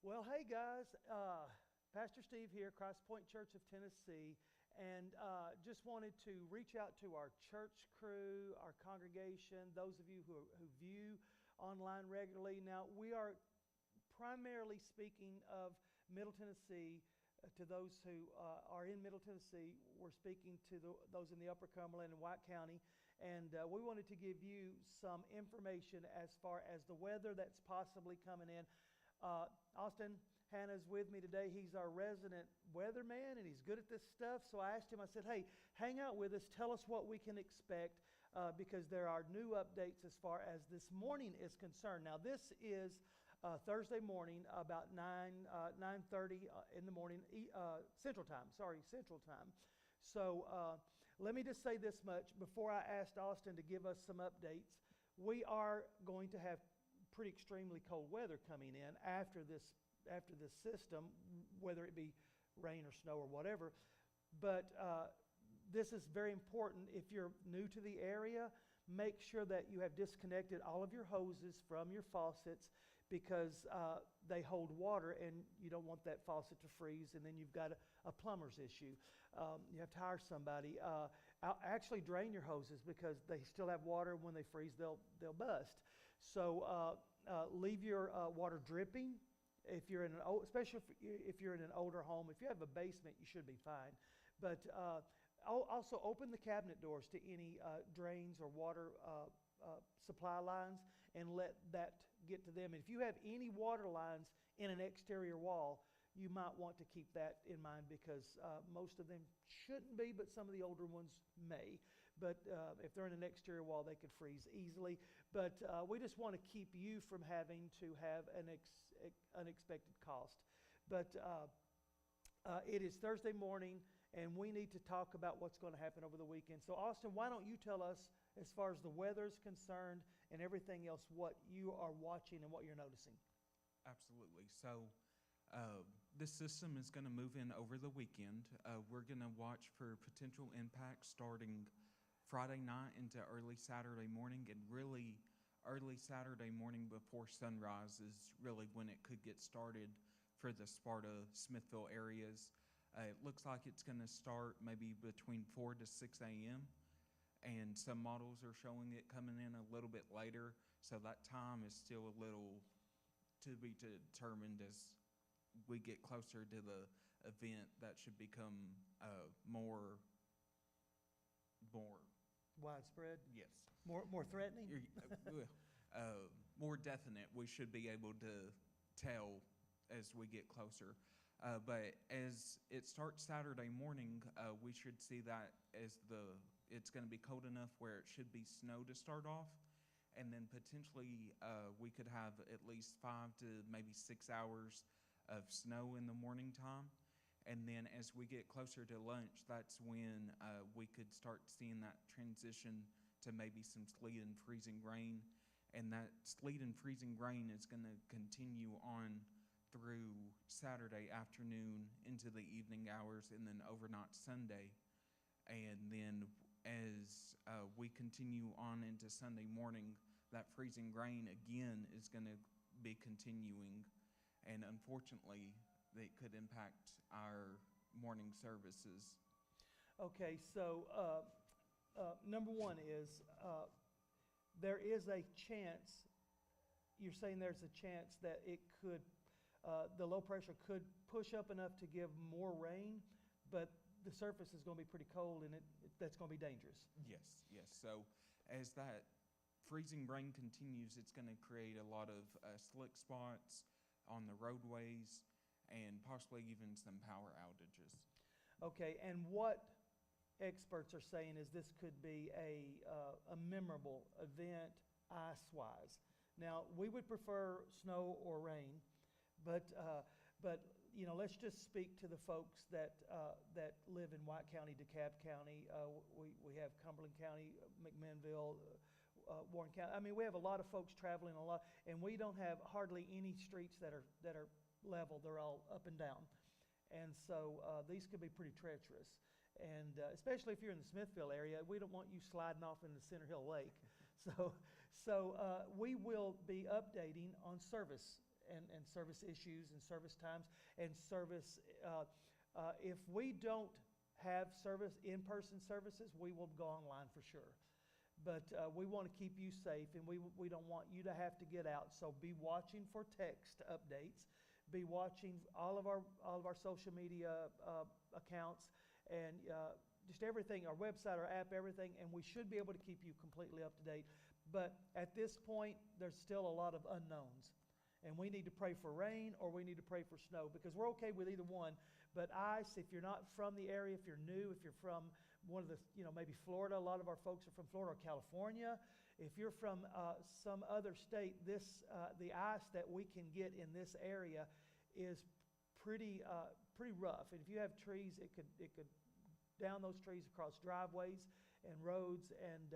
Well, hey guys, Pastor Steve here, Christpoint Church of Tennessee, and just wanted to reach out to our church crew, our congregation, those of you who view online regularly. Now, we are primarily speaking of Middle Tennessee. To those who are in Middle Tennessee, we're speaking to those in the Upper Cumberland and White County, and we wanted to give you some information as far as the weather that's possibly coming in. Austin Hanna's with me today. He's our resident weatherman, and he's good at this stuff. So I asked him, I said, hey, hang out with us. Tell us what we can expect because there are new updates as far as this morning is concerned. Now, this is Thursday morning, about 9:30 in the morning, Central Time. So let me just say this much. Before I asked Austin to give us some updates, we are going to have pretty extremely cold weather coming in after this system, whether it be rain or snow or whatever. But this is very important. If you're new to the area, make sure that you have disconnected all of your hoses from your faucets because they hold water and you don't want that faucet to freeze, and then you've got a plumber's issue. You have to hire somebody. Actually drain your hoses because they still have water. When they freeze, they'll bust. So leave your water dripping. If you're in especially if you're in an older home. If you have a basement, you should be fine. But also open the cabinet doors to any drains or water supply lines and let that get to them. And if you have any water lines in an exterior wall, you might want to keep that in mind because most of them shouldn't be, but some of the older ones may. But if they're in an exterior wall, they could freeze easily. But we just want to keep you from having to have an unexpected cost. But it is Thursday morning, and we need to talk about what's going to happen over the weekend. So, Austin, why don't you tell us, as far as the weather is concerned and everything else, what you are watching and what you're noticing? Absolutely. So, this system is going to move in over the weekend. We're going to watch for potential impacts starting Friday night into early Saturday morning, and really early Saturday morning before sunrise is really when it could get started for the Sparta, Smithville areas. It looks like it's going to start maybe between 4 to 6 a.m., and some models are showing it coming in a little bit later, so that time is still a little to be determined as we get closer to the event. That should become more widespread? Yes. More threatening? More definite. We should be able to tell as we get closer. But as it starts Saturday morning, we should see that as it's going to be cold enough where it should be snow to start off. And then potentially we could have at least 5 to maybe 6 hours of snow in the morning time. And then as we get closer to lunch, that's when we could start seeing that transition to maybe some sleet and freezing rain. And that sleet and freezing rain is going to continue on through Saturday afternoon into the evening hours and then overnight Sunday. And then as we continue on into Sunday morning, that freezing rain again is going to be continuing. And unfortunately, it could impact our morning services. Okay, so number one is there is a chance, you're saying there's a chance that it could, the low pressure could push up enough to give more rain, but the surface is going to be pretty cold and that's going to be dangerous. Yes. So as that freezing rain continues, it's going to create a lot of slick spots on the roadways and possibly even some power outages. Okay, and what experts are saying is this could be a memorable event ice-wise. Now, we would prefer snow or rain, but you know, let's just speak to the folks that live in White County, DeKalb County. We have Cumberland County, McMinnville, Warren County. I mean, we have a lot of folks traveling a lot, and we don't have hardly any streets that are level. They're all up and down, and so these could be pretty treacherous. And especially if you're in the Smithville area, we don't want you sliding off into Center Hill Lake. So we will be updating on service and service issues and service times and service. If we don't have in-person services, we will go online for sure. But we want to keep you safe, and we don't want you to have to get out. So be watching for text updates. Be watching all of our social media accounts and just everything, our website, our app, everything, and we should be able to keep you completely up to date. But at this point, there's still a lot of unknowns. And we need to pray for rain or we need to pray for snow, because we're okay with either one. But ice, if you're not from the area, if you're new, if you're from one of the, maybe Florida, a lot of our folks are from Florida or California. If you're from some other state, the ice that we can get in this area is pretty rough. And if you have trees, it could down those trees across driveways and roads. And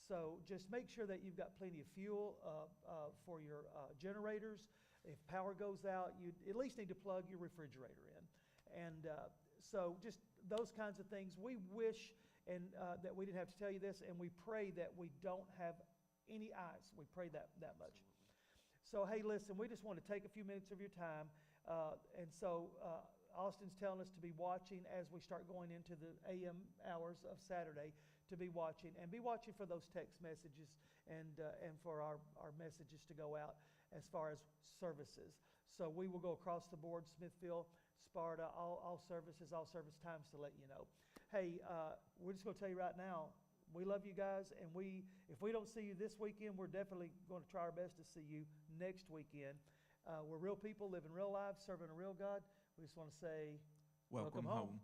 so just make sure that you've got plenty of fuel for your generators. If power goes out, you at least need to plug your refrigerator in. And so just those kinds of things. We wish that we didn't have to tell you this, and we pray that we don't have any ice. We pray that much. So, hey, listen, we just want to take a few minutes of your time. And so Austin's telling us to be watching as we start going into the AM hours of Saturday, to be watching. And be watching for those text messages and for our messages to go out as far as services. So we will go across the board, Smithfield, Sparta, all service times to let you know. Hey, we're just going to tell you right now, we love you guys, and if we don't see you this weekend, we're definitely going to try our best to see you next weekend. We're real people living real lives, serving a real God. We just want to say, welcome home.